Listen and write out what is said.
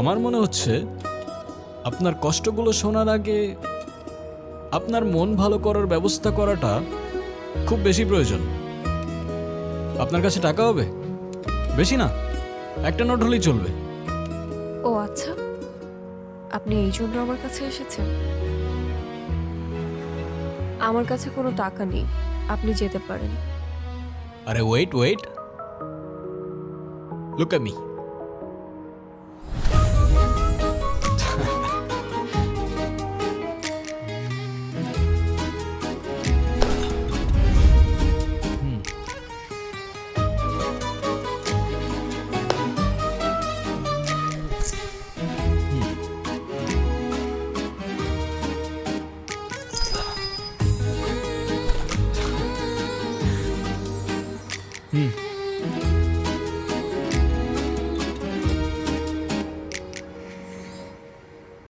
আমার মনে হচ্ছে আপনার কষ্টগুলো শোনার আগে আপনার মন ভালো করার ব্যবস্থা করাটা খুব বেশি প্রয়োজন। আপনার কাছে টাকা হবে? বেশি না, একটা নোট হলেই চলবে। ও আচ্ছা, আপনি এই জন্য আমার কাছে এসেছেন? আমার কাছে কোনো টাকা নেই, আপনি যেতে পারেন। আরে wait wait, look at me.